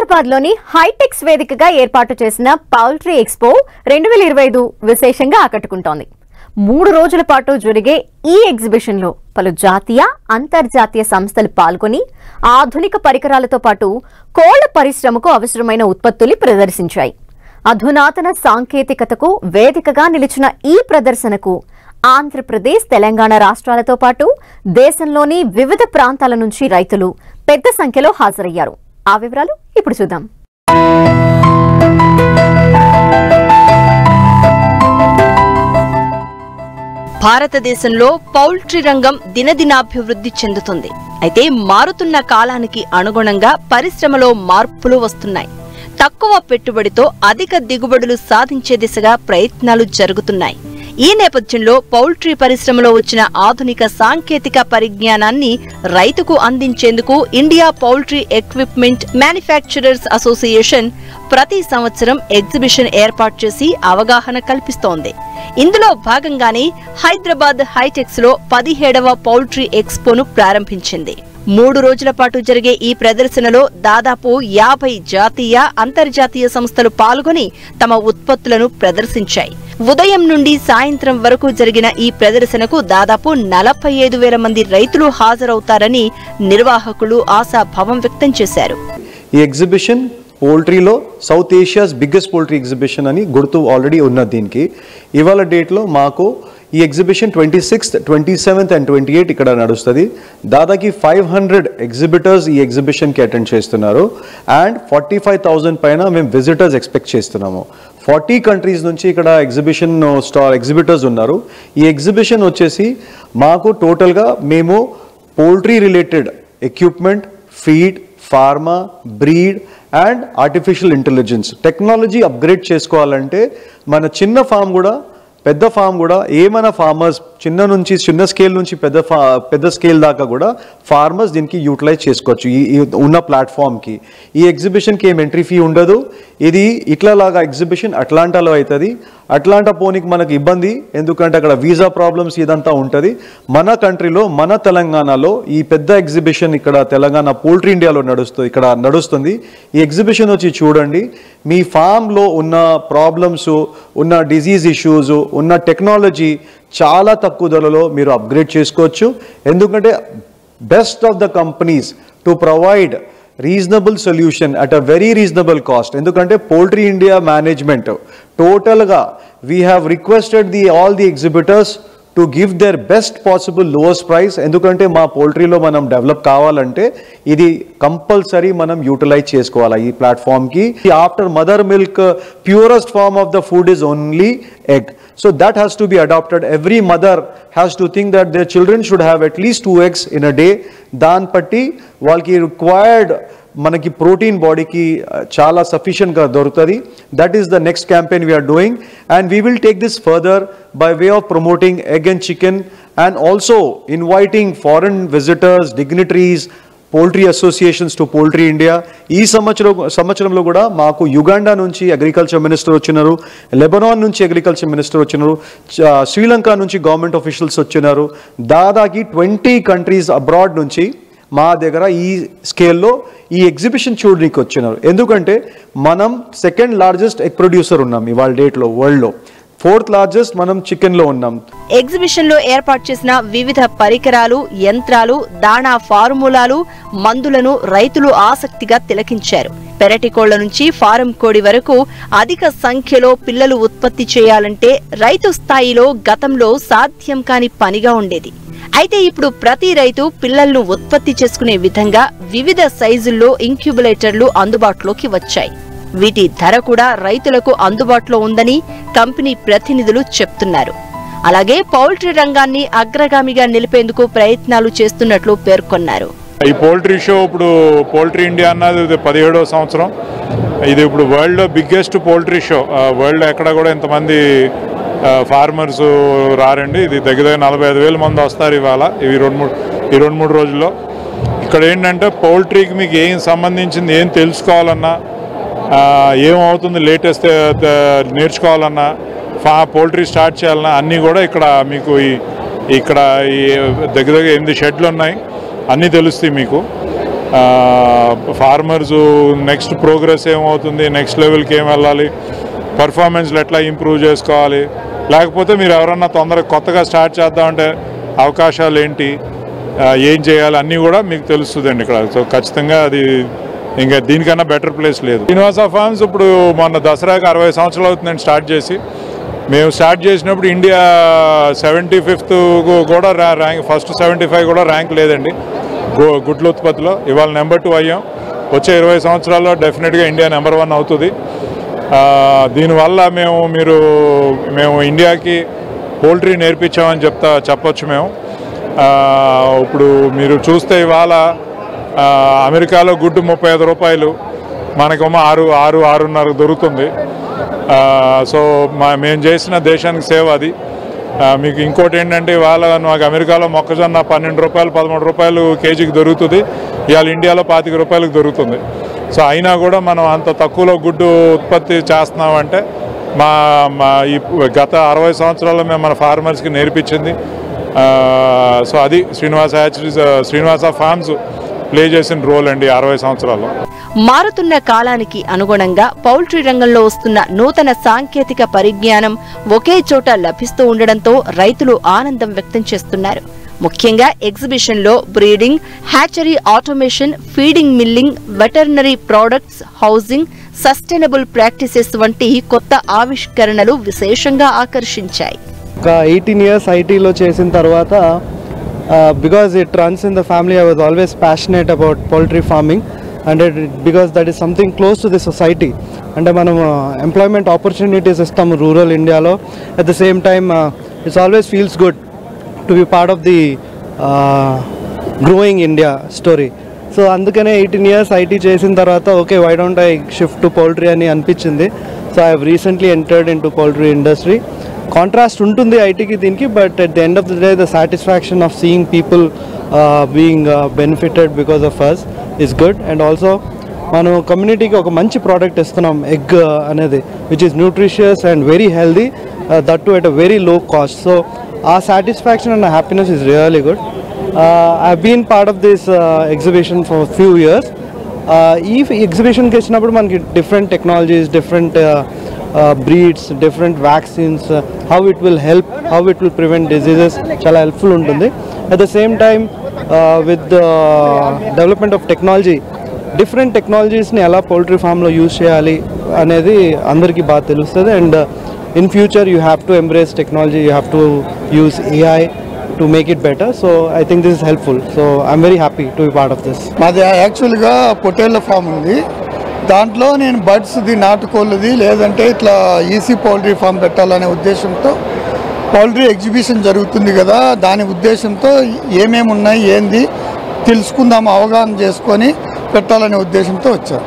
హైదరాబాద్లోని హైటెక్స్ వేదికగా ఏర్పాటు చేసిన పౌల్ట్రీ ఎక్స్పో 2025 విశేషంగా ఆకట్టుకుంటోంది. 3 రోజుల పాటు జరిగే ఈ ఎగ్జిబిషన్లో పలు జాతీయ, అంతర్జాతీయ సంస్థలు పాల్గొని ఆధునిక పరికరాలతో పాటు కోళ్ల పరిశ్రమకు అవసరమైన ఉత్పత్తులు ప్రదర్శించాయి. అధునాతన సాంకేతికతకు వేదికగా నిలిచిన ఈ ప్రదర్శనకు ఆంధ్రప్రదేశ్, తెలంగాణ రాష్ట్రాలతో పాటు దేశంలోని వివిధ ప్రాంతాల నుంచి రైతులు పెద్ద సంఖ్యలో హాజరయ్యారు. ఆ వివరాలు ఇప్పుడు చూద్దాం. భారతదేశంలో పౌల్ట్రీ రంగం దినదినాభివృద్ధి చెందుతుంది. అయితే మారుతున్న కాలానికి అనుగుణంగా పరిశ్రమలో మార్పులు వస్తున్నాయి. తక్కువ పెట్టుబడితో అధిక దిగుబడులు సాధించే దిశగా ప్రయత్నాలు జరుగుతున్నాయి. ఈ నేపథ్యంలో పౌల్ట్రీ పరిశ్రమలో వచ్చిన ఆధునిక సాంకేతిక పరిజ్ఞానాన్ని రైతుకు అందించేందుకు India poultry equipment manufacturers association ప్రతి సంవత్సరం ఎగ్జిబిషన్ ఏర్పాటు చేసి అవగాహన కల్పిస్తోంది. ఇందులో భాగంగానే హైదరాబాద్ హైటెక్స్ లో 17వ పౌల్ట్రీ ఎక్స్పోను ప్రారంభించింది. 3 రోజుల పాటు జరిగే ఈ ప్రదర్శనలో దాదాపు 50 జాతీయ, అంతర్జాతీయ సంస్థలు పాల్గొని తమ ఉత్పత్తులను ప్రదర్శించాయి. ఉదయం నుండి సాయంత్రం వరకు జరిగిన ఈ ప్రదర్శనకు దాదాపు 45,000 మంది రైతులు హాజరవుతారని నిర్వాహకులు ఆశాభావం వ్యక్తం చేశారు. ఈ ఎగ్జిబిషన్ పోల్ట్రీలో South Asia's biggest poultry exhibition అని గుర్తు ఆల్రెడీ ఉన్నది. దీనికి ఇవాళ డేట్లో మాకు ఈ ఎగ్జిబిషన్ 26th, 27th and 28 ఇక్కడ నడుస్తుంది. దాదాపు 500 ఎగ్జిబిటర్స్ ఈ ఎగ్జిబిషన్కి అటెండ్ చేస్తున్నారు. అండ్ 45,000 పైన మేము విజిటర్స్ ఎక్స్పెక్ట్ చేస్తున్నాము. 40 కంట్రీస్ నుంచి ఇక్కడ ఎగ్జిబిటర్స్ ఉన్నారు. ఈ ఎగ్జిబిషన్ వచ్చేసి మాకు టోటల్గా మేము poultry related equipment, feed, pharma, breed and artificial intelligence technology upgrade చేసుకోవాలంటే మన చిన్న ఫామ్ కూడా, పెద్ద ఫామ్ కూడా, ఏమైనా ఫార్మర్స్ చిన్న స్కేల్ నుంచి పెద్ద స్కేల్ దాకా కూడా ఫార్మర్స్ దీనికి యూటిలైజ్ చేసుకోవచ్చు ఈ ఉన్న ప్లాట్ఫామ్కి. ఈ ఎగ్జిబిషన్కి ఏం ఎంట్రీ ఫీ ఉండదు. ఇది ఇట్లాగా ఎగ్జిబిషన్ అట్లాంటాలో అవుతుంది. అట్లాంటా పోనీకి మనకు ఇబ్బంది, ఎందుకంటే అక్కడ వీసా ప్రాబ్లమ్స్ ఇదంతా ఉంటుంది. మన కంట్రీలో, మన తెలంగాణలో ఈ పెద్ద ఎగ్జిబిషన్ ఇక్కడ తెలంగాణ పోల్ట్రీ ఇండియాలో నడుస్తుంది. ఈ ఎగ్జిబిషన్ వచ్చి చూడండి. మీ ఫామ్లో ఉన్న ప్రాబ్లమ్స్, ఉన్న డిజీజ్ ఇష్యూస్, ఉన్న టెక్నాలజీ చాలా తక్కువ ధరలో మీరు అప్గ్రేడ్ చేసుకోవచ్చు. ఎందుకంటే best of the companies to provide reasonable solution at a very reasonable cost. ఎందుకంటే పోల్ట్రీ ఇండియా మేనేజ్మెంట్ టోటల్గా we have requested all the exhibitors to give their best possible lowest price. ఎందుకంటే మా పోల్ట్రీలో మనం డెవలప్ కావాలంటే ఇది compulsory మనం utilize చేసుకోవాలి ఈ ప్లాట్ఫామ్కి. After mother milk, purest form of the food is only egg. So that has to be adopted. Every mother has to think that their children should have at least 2 eggs in a day. Dan patti valki required manaki protein body ki chala sufficient ga dorutadi. That is the next campaign we are doing, and we will take this further by way of promoting egg and chicken and also inviting foreign visitors, dignitaries, poultry associations to poultry India. ఈ సంవత్సరంలో కూడా మాకు Uganda నుంచి agriculture minister వచ్చినారు, Lebanon నుంచి agriculture minister వచ్చినారు, శ్రీలంక నుంచి government officials వచ్చినారు. దాదాపు 20 కంట్రీస్ అబ్రాడ్ నుంచి మా దగ్గర ఈ స్కేల్లో ఈ ఎగ్జిబిషన్ చూడడానికి వచ్చినారు. ఎందుకంటే మనం 2nd లార్జెస్ట్ ఎగ్ ప్రొడ్యూసర్ ఉన్నాం ఇవాళ డేట్లో వరల్డ్లో. 4th లార్జెస్ట్ మనం చికెన్ లో ఉన్నాం. ఎగ్జిబిషన్ లో ఏర్పాటు చేసిన వివిధ పరికరాలు, యంత్రాలు, దాణా ఫార్ములాలు, మందులను రైతులు ఆసక్తిగా తిలకించారు. పెరటి కోళ్ల నుంచి ఫారం కోడి వరకు అధిక సంఖ్యలో పిల్లలు ఉత్పత్తి చేయాలంటే రైతు స్థాయిలో గతంలో సాధ్యం కాని పనిగా ఉండేది. అయితే ఇప్పుడు ప్రతి రైతు పిల్లలను ఉత్పత్తి చేసుకునే విధంగా వివిధ సైజుల్లో ఇంక్యుబులేటర్లు అందుబాటులోకి వచ్చాయి. వీటి ధర కూడా రైతులకు అందుబాటులో ఉందని కంపెనీ ప్రతినిధులు చెప్తున్నారు. అలాగే పౌల్ట్రీ రంగాన్ని అగ్రగామిగా నిలిపేందుకు ప్రయత్నాలు చేస్తున్నట్లు పేర్కొన్నారు. ఈ పోల్ట్రీ షో ఇప్పుడు పోల్ట్రీ ఇండియా అన్నది 17వ సంవత్సరం. ఇది ఇప్పుడు వరల్డ్లో బిగ్గెస్ట్ పోల్ట్రీ షో. వరల్డ్ ఎక్కడ కూడా ఇంతమంది ఫార్మర్స్ రారండి. ఇది దగ్గర 45,000 మంది వస్తారు ఇవాళ ఈ 2-3 రోజుల్లో. ఇక్కడ ఏంటంటే పౌల్ట్రీకి మీకు ఏం సంబంధించింది ఏం తెలుసుకోవాలన్నా, ఏమవుతుంది లేటెస్ట్ నేర్చుకోవాలన్నా, పోల్ట్రీ స్టార్ట్ చేయాలన్నా అన్నీ కూడా ఇక్కడ మీకు ఇక్కడ దగ్గర 8 షెడ్లు ఉన్నాయి. అన్నీ తెలుస్తాయి మీకు. ఫార్మర్స్ నెక్స్ట్ ప్రోగ్రెస్ ఏమవుతుంది, నెక్స్ట్ లెవెల్కి ఏం వెళ్ళాలి, పర్ఫార్మెన్స్లు ఎట్లా ఇంప్రూవ్ చేసుకోవాలి, లేకపోతే మీరు ఎవరన్నా తొందరగా కొత్తగా స్టార్ట్ చేద్దామంటే అవకాశాలు ఏంటి, ఏం చేయాలి అన్నీ కూడా మీకు తెలుస్తుందండి ఇక్కడ. సో ఖచ్చితంగా అది ఇంకా దీనికన్నా బెటర్ ప్లేస్ లేదు. శ్రీనివాస ఫార్మ్స్ ఇప్పుడు మొన్న దసరాకి 60 సంవత్సరాలు అవుతుందండి స్టార్ట్ చేసి. మేము స్టార్ట్ చేసినప్పుడు ఇండియా 75th కూడా ర్యాంక్, ఫస్ట్ 75 కూడా ర్యాంక్ లేదండి గుడ్ల ఉత్పత్తిలో. ఇవాళ నెంబర్ 2 అయ్యాం. వచ్చే 20 సంవత్సరాల్లో డెఫినెట్గా ఇండియా నెంబర్ 1 అవుతుంది. దీనివల్ల మేము ఇండియాకి పోల్ట్రీ నేర్పించామని చెప్పొచ్చు మేము. ఇప్పుడు మీరు చూస్తే ఇవాళ అమెరికాలో గుడ్డు 35 రూపాయలు, మనకేమో 6-6.5 దొరుకుతుంది. సో మేము చేసిన దేశానికి సేవ అది. మీకు ఇంకోటి ఏంటంటే ఇవాళ నాకు అమెరికాలో మొక్కజొన్న 12 రూపాయలు 13 రూపాయలు కేజీకి దొరుకుతుంది, ఇవాళ ఇండియాలో 25 రూపాయలకు దొరుకుతుంది. సో అయినా కూడా మనం అంత తక్కువలో గుడ్డు ఉత్పత్తి చేస్తున్నామంటే ఈ గత 60 సంవత్సరాల్లో మేము మన ఫార్మర్స్కి నేర్పించింది. సో అది శ్రీనివాస ఫార్మ్స్ ప్లే చేసిన రోల్ అండి 60 సంవత్సరాల్లో. మారుతున్న కాలానికి అనుగుణంగా పౌల్ట్రీ రంగంలో వస్తున్న నూతన సాంకేతిక పరిజ్ఞానం ఒకే చోట లభిస్తూ ఉండడంతో రైతులు ఆనందం వ్యక్తం చేస్తున్నారు. ముఖ్యంగా ఎగ్జిబిషన్లో breeding, hatchery automation, feeding milling, veterinary products, housing, sustainable practices వంటి కొత్త ఆవిష్కరణలు విశేషంగా ఆకర్షించాయి. 18 years ఐటీలో చేసిన తర్వాత because it runs in the family, I was always passionate about poultry farming, and because that is something close to the society. And మనం employment opportunities ఇస్తాము rural ఇండియాలో. At the same time it always feels good to be part of the growing India story. So అందుకనే 18 years IT చేసిన తర్వాత okay why don't I shift to poultry అని అనిపించింది. So I have recently entered into poultry industry. Contrast ఉంటుంది ఐటీకి దీనికి, but at the end of the day the satisfaction of seeing people being benefited because of us is good. And also మనం కమ్యూనిటీకి ఒక మంచి product ఇస్తున్నాం, egg అనేది, which is nutritious and very healthy, that too at a very low cost. So ఆ satisfaction and happiness is really good. I have been part of this exhibition for few years. ఈ ఎగ్జిబిషన్కి వచ్చినప్పుడు మనకి different technologies, different breeds, different vaccines, how it will help, how it will prevent diseases, చాలా helpful ఉంటుంది. At the same time with the development of technology, different technologiesని ఎలా poultry farmలో use చేయాలి అనేది అందరికీ బాగా తెలుస్తుంది. And in future you have to embrace technology, you have to use AI to make it better. So I think this is helpful. So I'm very happy to be part of this. మాది యాక్చువల్గా పొటేళ్ల form ఉంది. దాంట్లో నేను బర్డ్స్ది, నాటుకోళ్ళది, లేదంటే ఇట్లా EC poultry farm పెట్టాలనే ఉద్దేశంతో poultry exhibition జరుగుతుంది కదా, దాని ఉద్దేశంతో ఏమేమి ఉన్నాయి ఏంది తెలుసుకుందాము, అవగాహన చేసుకొని పెట్టాలనే ఉద్దేశంతో వచ్చాను.